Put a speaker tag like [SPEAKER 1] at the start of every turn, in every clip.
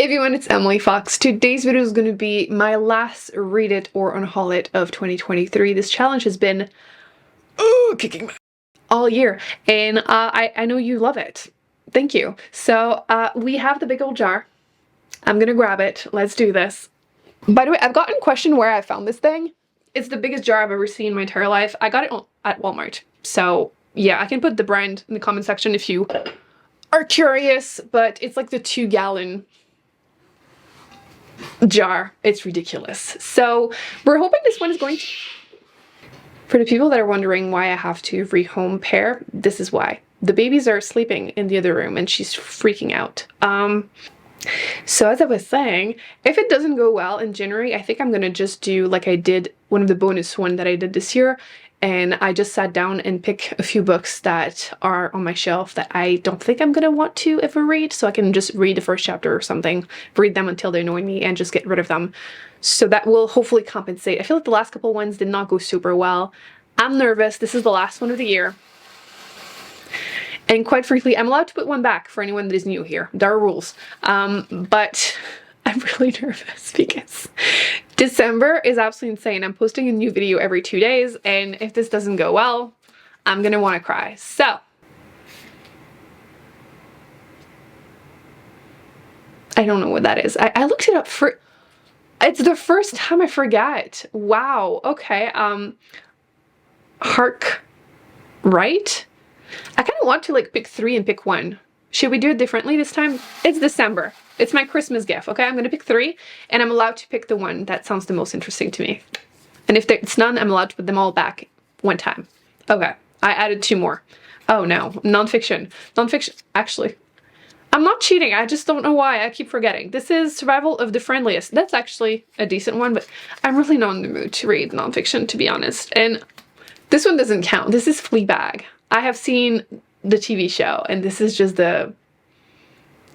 [SPEAKER 1] Hey everyone, it's Emily Fox. Today's video is going to be my last read it or unhaul it of 2023. This challenge has been kicking my all year, and I know you love it. Thank you. So we have the big old jar. I'm gonna grab it. Let's do this. By the way, I've gotten questioned where I found this thing. It's the biggest jar I've ever seen in my entire life. I got it at Walmart. So yeah, I can put the brand in the comment section if you are curious, but it's like the 2-gallon jar. It's ridiculous. So we're hoping this one is going to... For the people that are wondering why I have to rehome Pear, this is why. The babies are sleeping in the other room and she's freaking out. So as I was saying, if it doesn't go well in January, I think I'm gonna just do like I did one of the bonus one that I did this year, and I just sat down and pick a few books that are on my shelf that I don't think I'm gonna want to ever read, so I can just read the first chapter or something, read them until they annoy me, and just get rid of them. So that will hopefully compensate. I feel like the last couple ones did not go super well. I'm nervous. This is the last one of the year. And quite frankly, I'm allowed to put one back for anyone that is new here. There are rules. But I'm really nervous because December is absolutely insane. I'm posting a new video every 2 days, and if this doesn't go well, I'm gonna want to cry. So I don't know what that is. I looked it up for... It's the first time I forget. Wow. Okay. Hark. Right? I kind of want to like pick 3 and pick 1. Should we do it differently this time? It's December. It's my Christmas gift, okay? I'm gonna pick 3, and I'm allowed to pick the one that sounds the most interesting to me. And if it's none, I'm allowed to put them all back one time. Okay, I added 2 more. Oh no, nonfiction. Nonfiction, actually. I'm not cheating, I just don't know why, I keep forgetting. This is Survival of the Friendliest. That's actually a decent one, but I'm really not in the mood to read nonfiction, to be honest. And this one doesn't count. This is Fleabag. I have seen the TV show, and this is just the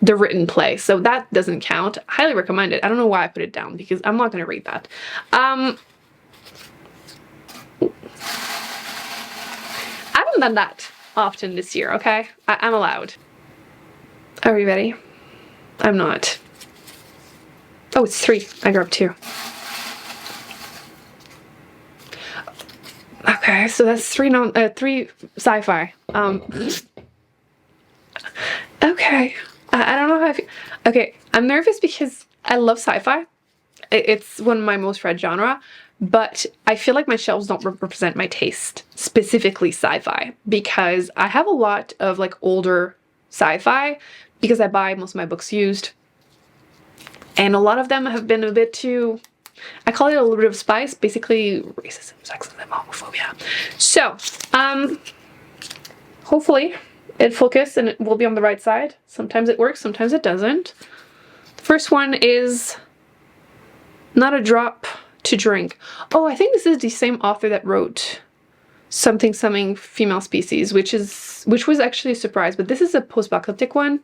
[SPEAKER 1] written play, so that doesn't count. I highly recommend it. I don't know why I put it down, because I'm not going to read that. I haven't done that often this year, okay? I'm allowed. Are we ready? I'm not. Oh, it's 3. I grabbed 2. Okay, so that's 3 sci-fi. Okay. I don't know how I feel. Okay, I'm nervous because I love sci-fi. It's one of my most read genre, but I feel like my shelves don't represent my taste, specifically sci-fi, because I have a lot of like older sci-fi because I buy most of my books used, and a lot of them have been a bit too... I call it a little bit of spice, basically racism, sexism, homophobia. So, hopefully it focus and it will be on the right side. Sometimes it works, sometimes it doesn't. The first one is Not a Drop to Drink. Oh, I think this is the same author that wrote Something Female Species, which was actually a surprise, but this is a post-apocalyptic one.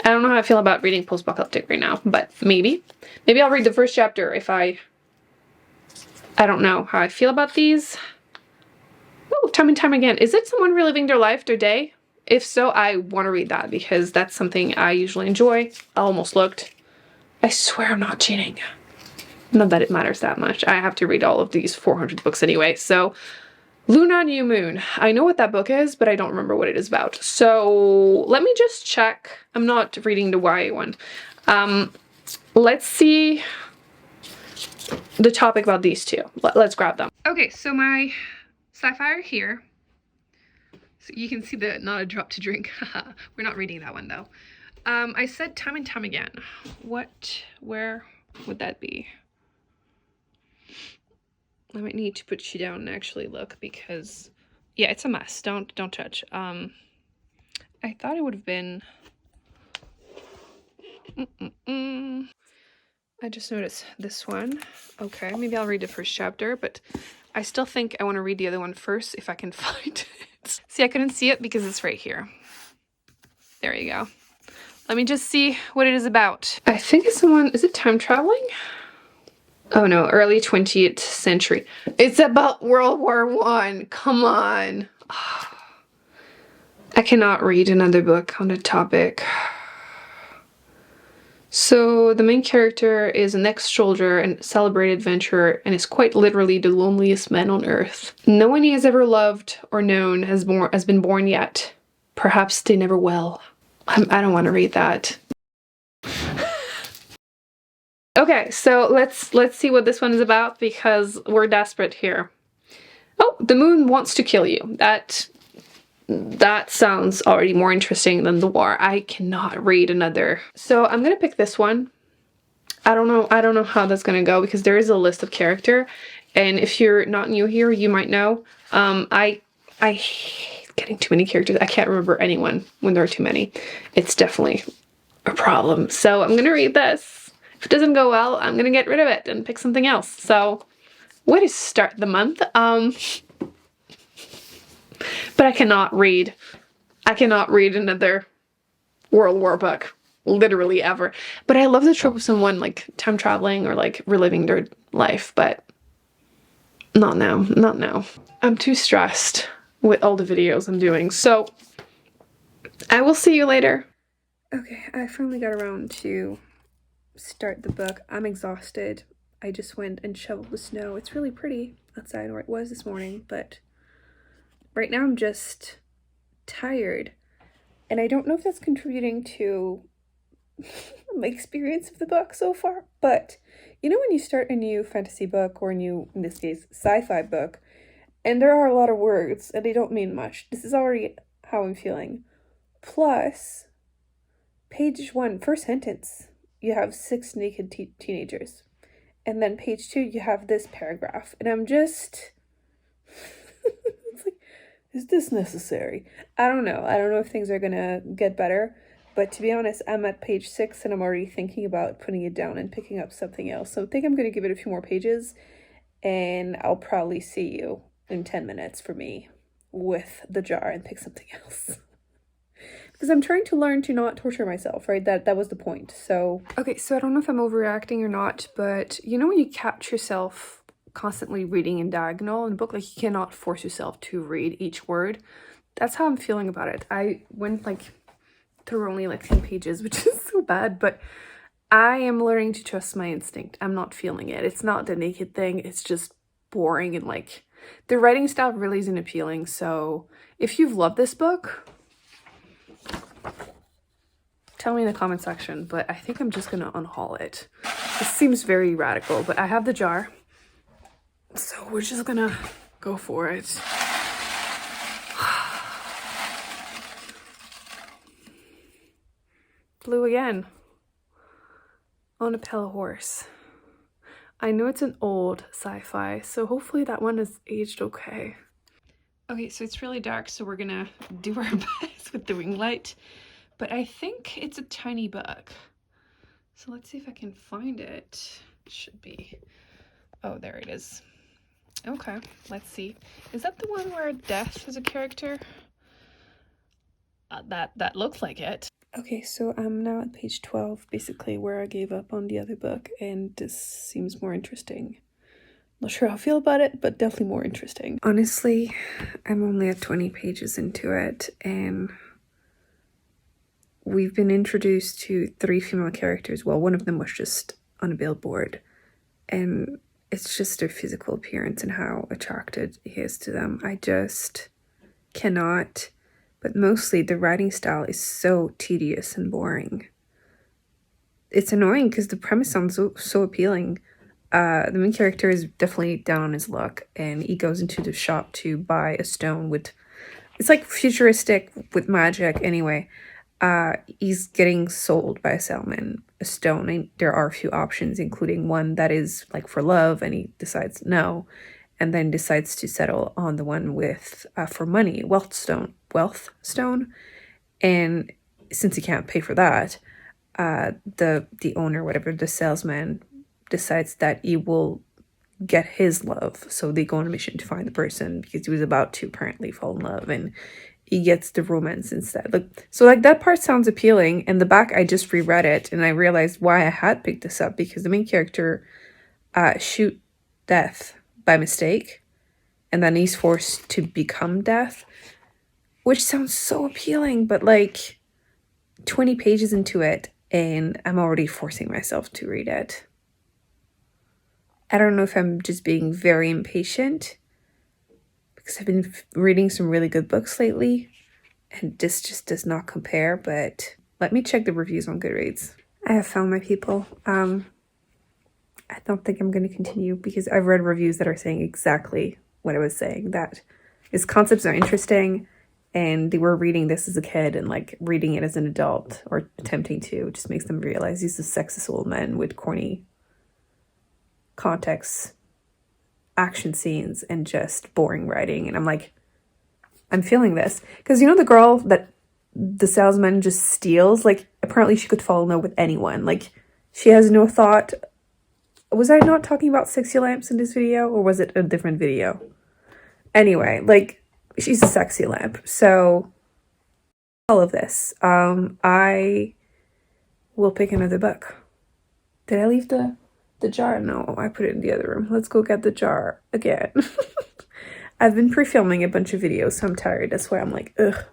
[SPEAKER 1] I don't know how I feel about reading post-apocalyptic right now, but maybe. Maybe I'll read the first chapter if I don't know how I feel about these. Oh, Time and Time Again. Is it someone reliving their life, their day? If so, I want to read that because that's something I usually enjoy. I almost looked. I swear I'm not cheating. Not that it matters that much. I have to read all of these 400 books anyway, so... Luna New Moon. I know what that book is, but I don't remember what it is about. So let me just check. I'm not reading the YA one. Let's see the topic about these 2. Let's grab them. Okay, so my sci-fi are here. So you can see the Not a Drop to Drink. We're not reading that one though. I said Time and Time Again. Where would that be? I might need to put you down and actually look because, yeah, it's a mess. Don't touch. I thought it would have been... I just noticed this one. Okay, maybe I'll read the first chapter, but I still think I want to read the other one first if I can find it. See, I couldn't see it because it's right here. There you go. Let me just see what it is about. I think it's someone... Is it time traveling? Oh no, early 20th century. It's about World War I. Come on. I cannot read another book on the topic. So the main character is an ex-soldier and celebrated adventurer and is quite literally the loneliest man on earth. No one he has ever loved or known has been born yet. Perhaps they never will. I don't want to read that. Okay, so let's see what this one is about because we're desperate here. Oh, the moon wants to kill you. That sounds already more interesting than the war. I cannot read another. So I'm gonna pick this one. I don't know how that's gonna go because there is a list of character, and if you're not new here, you might know. I hate getting too many characters. I can't remember anyone when there are too many. It's definitely a problem. So I'm gonna read this. If it doesn't go well, I'm gonna get rid of it and pick something else. So way to start the month. But I cannot read another World War book, literally ever. But I love the trope of someone like time traveling or like reliving their life, but not now, not now. I'm too stressed with all the videos I'm doing, so I will see you later. Okay, I finally got around to start the book. I'm exhausted. I just went and shoveled the snow. It's really pretty outside, or it was this morning, but right now I'm just tired. And I don't know if that's contributing to my experience of the book so far, but you know when you start a new fantasy book, or a new, in this case, sci-fi book, and there are a lot of words and they don't mean much. This is already how I'm feeling. Plus, page 1, first sentence, you have 6 naked teenagers. And then page 2, you have this paragraph. And I'm just... it's like, is this necessary? I don't know. I don't know if things are gonna get better. But to be honest, I'm at page 6 and I'm already thinking about putting it down and picking up something else. So I think I'm gonna give it a few more pages. And I'll probably see you in 10 minutes for me with the jar and pick something else. Because I'm trying to learn to not torture myself, right? That was the point. So okay, so I don't know if I'm overreacting or not, but you know when you catch yourself constantly reading in diagonal in a book, like you cannot force yourself to read each word. That's how I'm feeling about it. I went like through only like 10 pages, which is so bad, but I am learning to trust my instinct. I'm not feeling it. It's not the naked thing. It's just boring, and like the writing style really isn't appealing. So if you've loved this book, tell me in the comment section, but I think I'm just gonna unhaul it. This seems very radical, but I have the jar, so we're just gonna go for it. Blue again. On a pale horse. I know it's an old sci-fi, so hopefully that one is aged okay. Okay, so it's really dark, so we're gonna do our best with the ring light. But I think it's a tiny book. So let's see if I can find it. It should be. Oh, there it is. Okay, let's see. Is that the one where death is a character? That looks like it. Okay, so I'm now at page 12, basically where I gave up on the other book, and this seems more interesting. Not sure how I feel about it, but definitely more interesting. Honestly, I'm only at 20 pages into it, and we've been introduced to 3 female characters. Well, one of them was just on a billboard, and it's just their physical appearance and how attracted he is to them. I just cannot, but mostly the writing style is so tedious and boring. It's annoying because the premise sounds so appealing. The main character is definitely down on his luck, and he goes into the shop to buy a stone with, it's like futuristic with magic anyway. He's getting sold by a salesman a stone, and there are a few options, including one that is like for love, and he decides no, and then decides to settle on the one with for money, wealth stone. And since he can't pay for that, the owner, whatever, the salesman, decides that he will get his love. So they go on a mission to find the person because he was about to apparently fall in love, and he gets the romance instead. So that part sounds appealing. And the back, I just reread it and I realized why I had picked this up, because the main character shoot death by mistake, and then he's forced to become death, which sounds so appealing, but like 20 pages into it,
[SPEAKER 2] and I'm already forcing myself to read it. I don't know if I'm just being very impatient because I've been reading some really good books lately and this just does not compare, but let me check the reviews on Goodreads. I have found my people. I don't think I'm going to continue because I've read reviews that are saying exactly what I was saying, that his concepts are interesting and they were reading this as a kid and like reading it as an adult or attempting to just makes them realize he's a sexist old man with corny context, action scenes, and just boring writing. And I'm like, I'm feeling this. Because you know the girl that the salesman just steals? Like, apparently she could fall in love with anyone. Like, she has no thought. Was I not talking about sexy lamps in this video? Or was it a different video? Anyway, like, she's a sexy lamp. So, all of this. I will pick another book. Did I leave the jar? No, I put it in the other room. Let's go get the jar again. I've been pre-filming a bunch of videos, so I'm tired. That's why I'm like, ugh.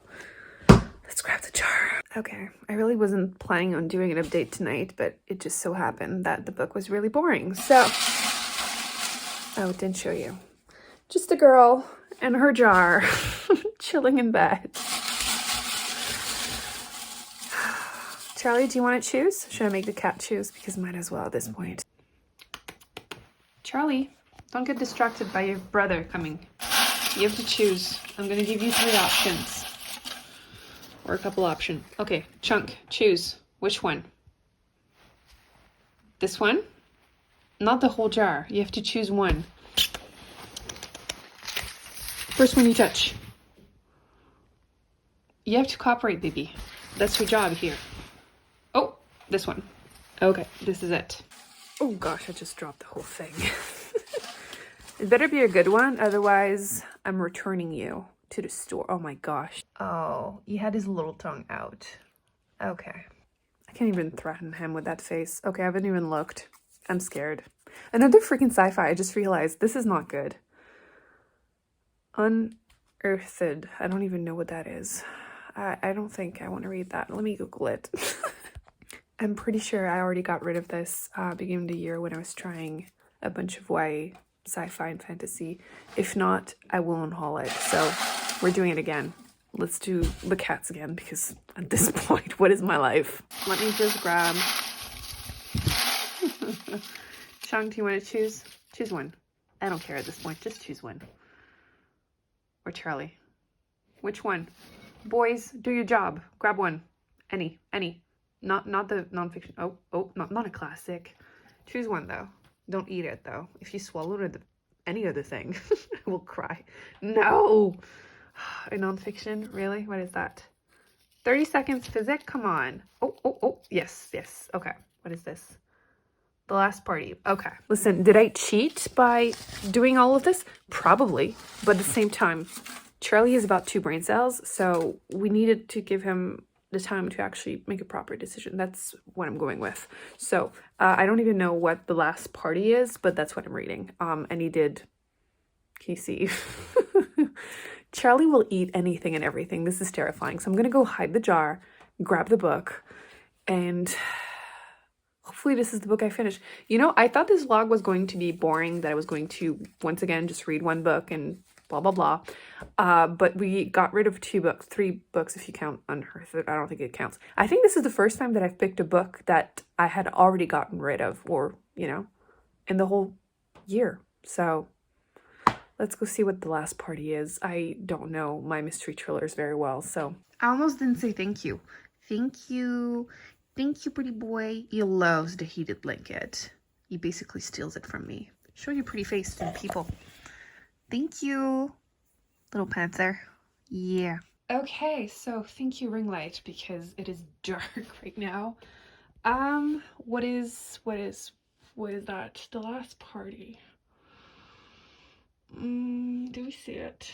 [SPEAKER 2] Let's grab the jar. Okay, I really wasn't planning on doing an update tonight, but it just so happened that the book was really boring. So, oh, it didn't show you. Just a girl and her jar, chilling in bed. Charlie, do you want to choose? Should I make the cat choose? Because might as well at this point. Charlie, don't get distracted by your brother coming. You have to choose. I'm going to give you 3 options. Or a couple options. Okay, Chunk, choose. Which one? This one? Not the whole jar. You have to choose one. First one you touch. You have to cooperate, baby. That's your job here. Oh, this one. Okay, this is it. Oh gosh, I just dropped the whole thing. It better be a good one, otherwise I'm returning you to the store. Oh my gosh. Oh, he had his little tongue out. Okay. I can't even threaten him with that face. Okay, I haven't even looked. I'm scared. Another freaking sci-fi. I just realized this is not good. Unearthed. I don't even know what that is. I don't think I want to read that. Let me Google it. I'm pretty sure I already got rid of this beginning of the year when I was trying a bunch of YA sci-fi and fantasy. If not, I will unhaul it. So we're doing it again. Let's do the cats again because at this point, what is my life? Let me just grab. Sean, do you want to choose? Choose one. I don't care at this point. Just choose one. Or Charlie. Which one? Boys, do your job. Grab one. Any. Not the nonfiction. Oh, not a classic. Choose one though. Don't eat it though. If you swallow it, any other thing, I will cry. No! A nonfiction? Really? What is that? 30 seconds physics? Come on. Oh. Yes. Okay. What is this? The Last Party. Okay. Listen, did I cheat by doing all of this? Probably. But at the same time, Charlie has about 2 brain cells, so we needed to give him the time to actually make a proper decision. That's what I'm going with. So I don't even know what The Last Party is, but that's what I'm reading. And he did. Can you see? Charlie will eat anything and everything. This is terrifying. So I'm gonna go hide the jar, grab the book, and hopefully this is the book I finish. You know, I thought this vlog was going to be boring, that I was going to once again just read one book and blah blah blah, but we got rid of 2 books, 3 books if you count Unearthed. I don't think it counts. I think this is the first time that I've picked a book that I had already gotten rid of, or you know, in the whole year. So let's go see what The Last Party is. I don't know my mystery thrillers very well, so I almost didn't say thank you. Thank you, pretty boy. He loves the heated blanket. He basically steals it from me. Show your pretty face to the people. Thank you, little panther. Yeah. Okay, so thank you, ring light, because it is dark right now. What is that? The Last Party. Do we see it?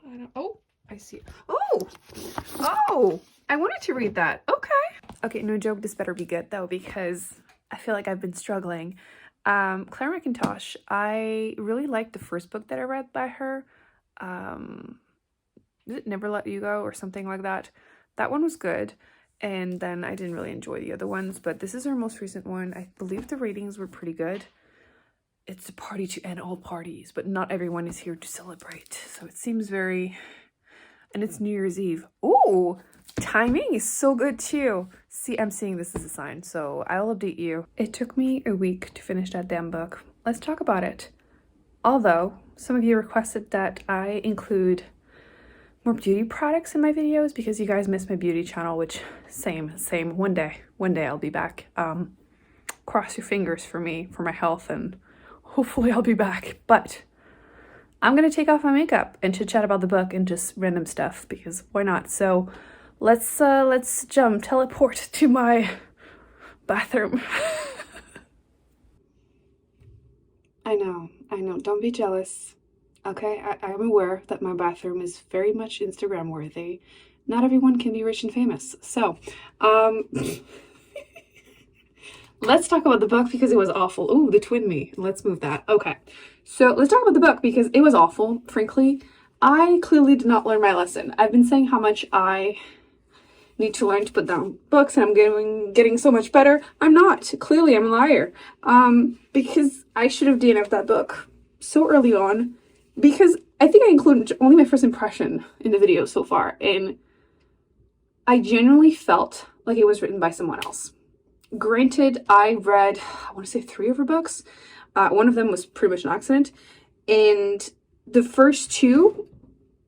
[SPEAKER 2] I don't. Oh, I see it. Oh! I wanted to read that. Okay, no joke. This better be good though, because I feel like I've been struggling. Claire McIntosh, I really liked the first book that I read by her. Is it Never Let You Go or something like that? That one was good.
[SPEAKER 1] and then I didn't really enjoy the other ones, but this is her most recent one. I believe the ratings were pretty good. It's a party to end all parties, but not everyone is here to celebrate. So it seems very... And it's New Year's Eve. Ooh! Timing is so good too. See, I'm seeing this as a sign, so I'll update you. It took me a week to finish that damn book. Let's talk about it. Although, some of you requested that I include more beauty products in my videos because you guys miss my beauty channel, which same. One day I'll be back. Cross your fingers for me, for my health, and hopefully I'll be back. But I'm gonna take off my makeup and chit chat about the book and just random stuff because why not? So let's teleport to my bathroom. I know, don't be jealous. Okay, I'm aware that my bathroom is very much Instagram worthy. Not everyone can be rich and famous. So, let's talk about the book because it was awful. Ooh, the twin me. Let's move that. Okay, so let's talk about the book because it was awful. Frankly, I clearly did not learn my lesson. I've been saying how much I need to learn to put down books and I'm getting so much better. I'm not. Clearly, I'm a liar. Because I should have DNF'd that book so early on. Because I think I included only my first impression in the video so far, and I genuinely felt like it was written by someone else. Granted, I read, I want to say 3 of her books. One of them was pretty much an accident, and the first 2,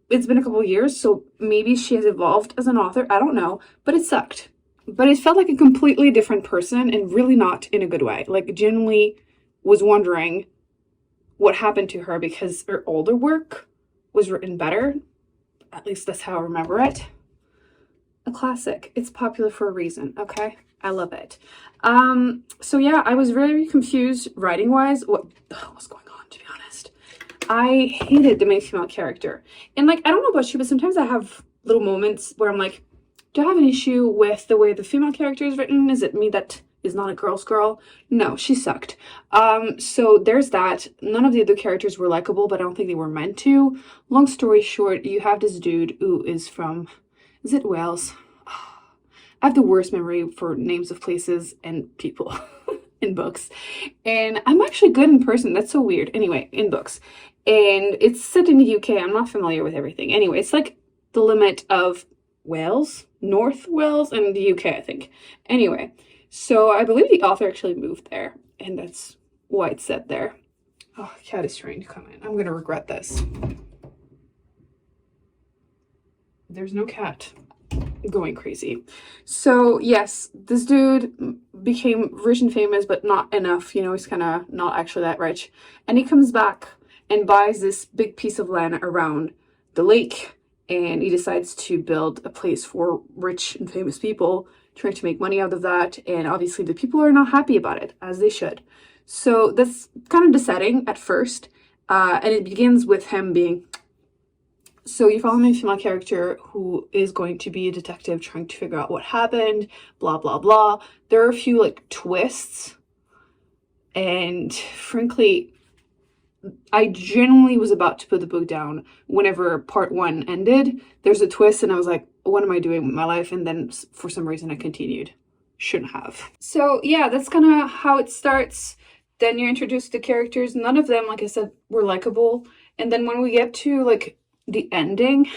[SPEAKER 1] it's been a couple of years, so maybe she has evolved as an author, I don't know, but it sucked. But it felt like a completely different person, and really not in a good way. Like, genuinely was wondering what happened to her because her older work was written better. At least that's how I remember it. A classic. It's popular for a reason, okay? I love it. So yeah, I was very confused writing-wise. What was going on, to be honest? I hated the main female character. And like, I don't know about you, but sometimes I have little moments where I'm like, do I have an issue with the way the female character is written? Is it me that is not a girl's girl? No, she sucked. So there's that. None of the other characters were likable, but I don't think they were meant to. Long story short, you have this dude who is from, is it Wales? I have the worst memory for names of places and people in books. And I'm actually good in person. That's so weird. Anyway, in books. And it's set in the UK. I'm not familiar with everything. Anyway, it's like the limit of Wales, North Wales, and the UK, I think. Anyway. So I believe the author actually moved there, and that's why it's set there. Oh, cat is trying to come in. I'm gonna regret this. There's no cat. Going crazy. So yes, this dude became rich and famous, but not enough. You know, he's kind of not actually that rich. And he comes back and buys this big piece of land around the lake, and he decides to build a place for rich and famous people, trying to make money out of that, and obviously the people are not happy about it, as they should. So that's kind of the setting at first, and it begins with him being... So you follow a female character who is going to be a detective trying to figure out what happened, blah, blah, blah. There are a few, like, twists, and frankly, I genuinely was about to put the book down whenever part 1 ended. There's a twist, and I was like, what am I doing with my life? And then for some reason I continued. Shouldn't have. So yeah, that's kind of how it starts. Then you're introduced to characters. None of them, like I said, were likable. And then when we get to like the ending,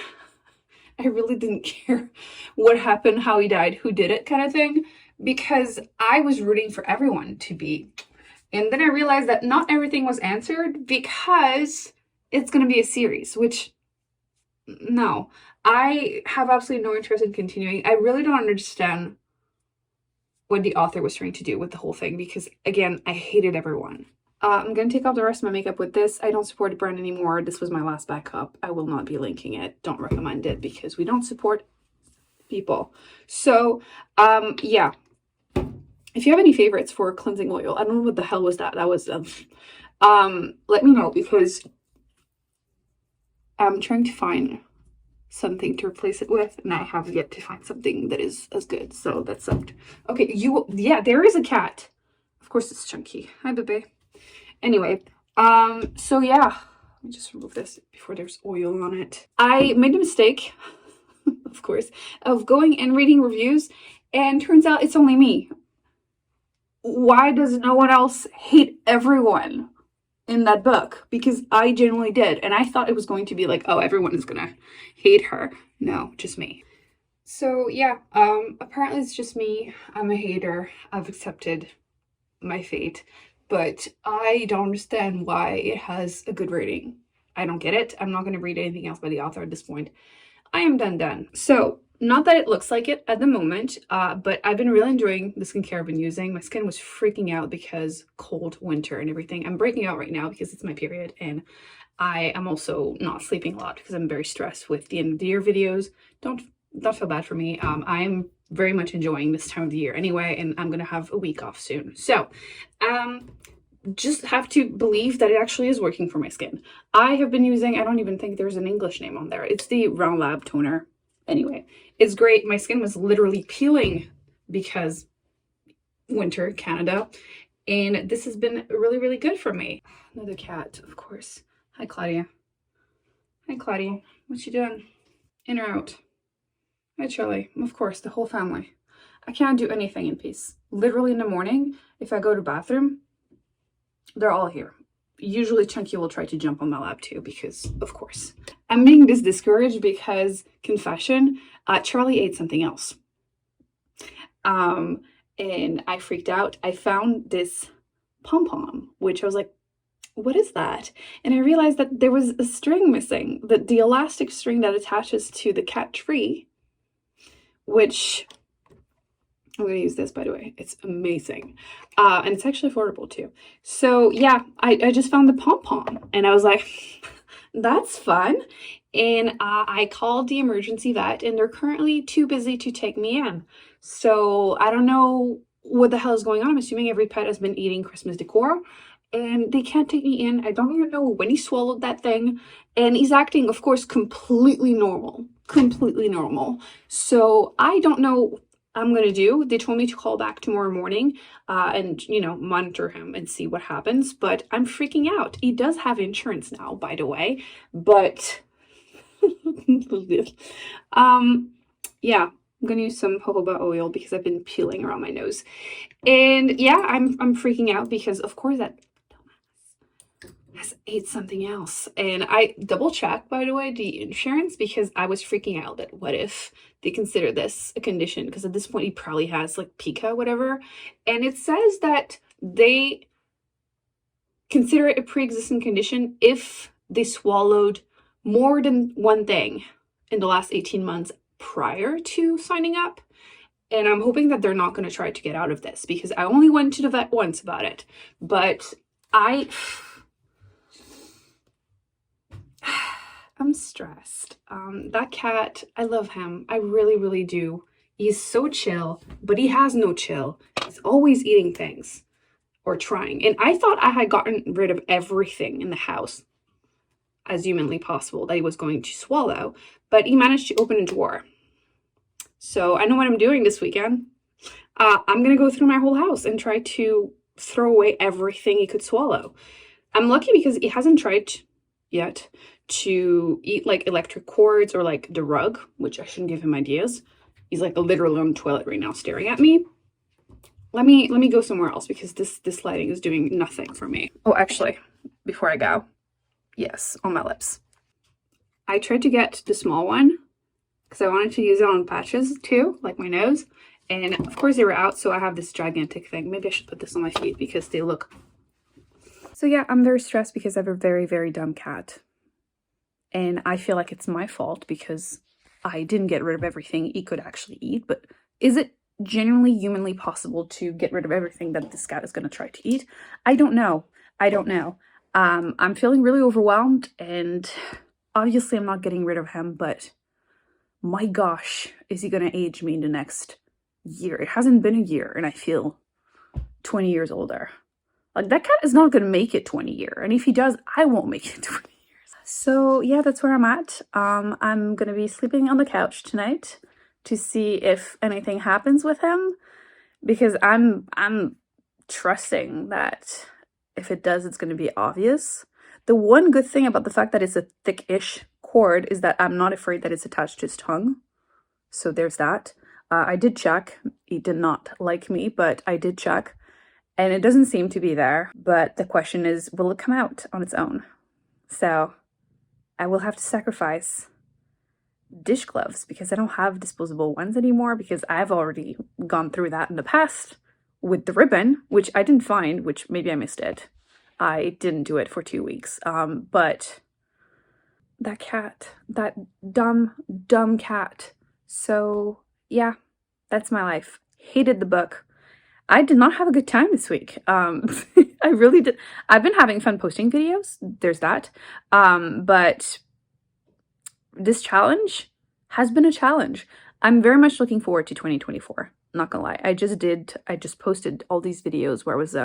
[SPEAKER 1] I really didn't care what happened, how he died, who did it kind of thing, because I was rooting for everyone to be. And then I realized that not everything was answered because it's going to be a series, which no. I have absolutely no interest in continuing. I really don't understand what the author was trying to do with the whole thing because, again, I hated everyone. I'm going to take off the rest of my makeup with this. I don't support the brand anymore. This was my last backup. I will not be linking it. Don't recommend it because we don't support people. So, yeah. If you have any favorites for cleansing oil, I don't know what the hell was that. That was, let me know because I'm trying to find something to replace it with, and I have yet to find something that is as good, so that sucked. Okay, yeah, there is a cat. Of course it's Chunky. Hi, baby. Anyway, so yeah, let me just remove this before there's oil on it. I made a mistake, of course, of going and reading reviews,
[SPEAKER 3] And turns out it's only me. Why does no one else hate everyone in that book? Because I genuinely did. And I thought it was going to be like, oh, everyone is gonna hate her. No, just me. So yeah, apparently it's just me. I'm a hater. I've accepted my fate. But I don't understand why it has a good rating. I don't get it. I'm not going to read anything else by the author at this point. I am done. So, not that it looks like it at the moment, but I've been really enjoying the skincare I've been using. My skin was freaking out because cold winter and everything. I'm breaking out right now because it's my period, and I am also not sleeping a lot because I'm very stressed with the end of the year videos. Don't feel bad for me. I'm very much enjoying this time of the year anyway, and I'm gonna have a week off soon. So, just have to believe that it actually is working for my skin. I have been using, I don't even think there's an English name on there. It's the Round Lab toner. Anyway, it's great. My skin was literally peeling because winter, Canada, and this has been really, really good for me. Another cat, of course. Hi, Claudia. Hi, Claudia. What you doing? In or out? Hi, Charlie. Of course, the whole family. I can't do anything in peace. Literally in the morning, if I go to bathroom, they're all here. Usually Chunky will try to jump on my lap too because, of course. I'm being this discouraged because, confession, Charlie ate something else. And I freaked out. I found this pom-pom, which I was like, what is that? And I realized that there was a string missing, the elastic string that attaches to the cat tree, which I'm going to use this, by the way. It's amazing. And it's actually affordable too. So yeah, I just found the pom-pom and I was like, that's fun. And I called the emergency vet and they're currently too busy to take me in. So I don't know what the hell is going on. I'm assuming every pet has been eating Christmas decor and they can't take me in. I don't even know when he swallowed that thing. And he's acting, of course, completely normal. Completely normal. So I don't know I'm going to do. They told me to call back tomorrow morning and, you know, monitor him and see what happens. But I'm freaking out. He does have insurance now, by the way. But, yeah, I'm going to use some jojoba oil because I've been peeling around my nose. And, yeah, I'm freaking out because, of course, that has ate something else. And I double checked, by the way, the insurance because I was freaking out that what if they consider this a condition, because at this point he probably has like pica, whatever. And it says that they consider it a pre-existing condition if they swallowed more than one thing in the last 18 months prior to signing up. And I'm hoping that they're not going to try to get out of this because I only went to the vet once about it. But I'm stressed. That cat, I love him. I really, really do. He's so chill, but he has no chill. He's always eating things or trying. And I thought I had gotten rid of everything in the house as humanly possible that he was going to swallow, but he managed to open a drawer. So I know what I'm doing this weekend. I'm going to go through my whole house and try to throw away everything he could swallow. I'm lucky because he hasn't tried yet to eat like electric cords or like the rug, which I shouldn't give him ideas. He's like literally on the toilet right now staring at me. Let me go somewhere else because this lighting is doing nothing for me. Oh, actually, before I go, yes, on my lips. I tried to get the small one because I wanted to use it on patches too, like my nose. And of course they were out, so I have this gigantic thing. Maybe I should put this on my feet because they look... So yeah, I'm very stressed because I have a very, very dumb cat. And I feel like it's my fault because I didn't get rid of everything he could actually eat. But is it genuinely humanly possible to get rid of everything that this cat is going to try to eat? I don't know. I don't know. I'm feeling really overwhelmed and obviously I'm not getting rid of him, but my gosh, is he going to age me in the next year? It hasn't been a year and I feel 20 years older. Like, that cat is not going to make it 20 years. And if he does, I won't make it 20 years. So, yeah, that's where I'm at. I'm going to be sleeping on the couch tonight to see if anything happens with him. Because I'm trusting that if it does, it's going to be obvious. The one good thing about the fact that it's a thick-ish cord is that I'm not afraid that it's attached to his tongue. So there's that. I did check. He did not like me, but I did check. And it doesn't seem to be there. But the question is, will it come out on its own? So I will have to sacrifice dish gloves because I don't have disposable ones anymore, because I've already gone through that in the past with the ribbon, which I didn't find, which maybe I missed it. I didn't do it for 2 weeks. But that cat, that dumb cat. So yeah, that's my life. Hated the book. I did not have a good time this week. I really did. I've been having fun posting videos. There's that. But this challenge has been a challenge. I'm very much looking forward to 2024. Not gonna lie. I just posted all these videos where I was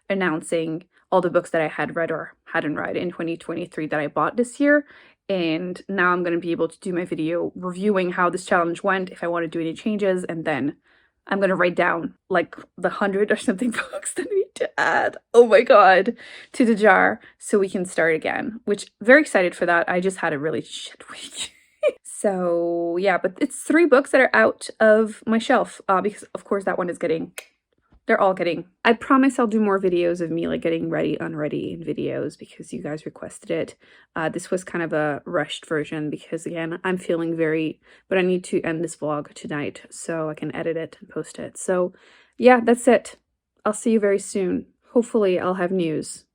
[SPEAKER 3] announcing all the books that I had read or hadn't read in 2023 that I bought this year. And now I'm going to be able to do my video reviewing how this challenge went, if I want to do any changes, and then I'm going to write down like the 100 or something books that I need to add, oh my god, to the jar so we can start again, which very excited for that. I just had a really shit week. So yeah, but it's 3 books that are out of my shelf because of course that one is they're all getting, I promise I'll do more videos of me like getting ready, unready in videos because you guys requested it. This was kind of a rushed version because again, I'm feeling but I need to end this vlog tonight so I can edit it and post it. So yeah, that's it. I'll see you very soon. Hopefully I'll have news.